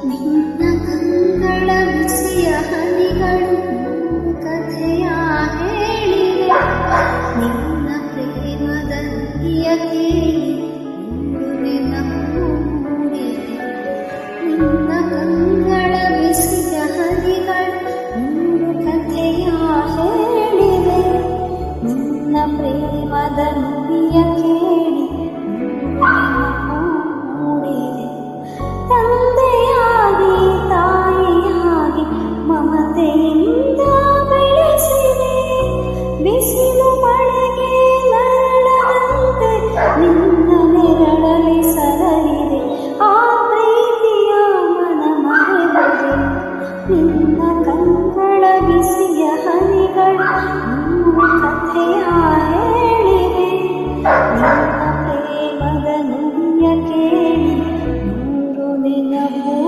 ನಿನ್ನ ಕಂಗಳ ಬಿಸಿಯ ಹನಿಗಳು ಕಥೆಯ ಹೇಳಿವೆ. ನಿನ್ನ ಪ್ರೇಮದ ನದಿಯ ಕೇಳಿ ನೆನಪು ಮೂಡಿದೆ. ನಿನ್ನ ಕಂಗಳ ಬಿಸಿಯ ಹನಿಗಳು ಕಥೆಯ ಹೇಳಿವೆ. ನಿನ್ನ ಪ್ರೇಮದ ನದಿಯ ಕೇಳಿ ನೆನಪು ಮೂಡಿದೆ. ತಂದೆಯಾಗಿ ತಾಯಿಯಾಗಿ ಮಮತೆಯಿಂದ ಬೆಳೆಸಿದೆ. ಬಿಸಿಲು ಮಳೆಗೆ ನರಳದಂತೆ ನಿನ್ನ ನೆರಳಲಿ ಸಲಹಿದೆ. ಆ ಪ್ರೀತಿಯ ಮನ ಮರೆದಿದೆ.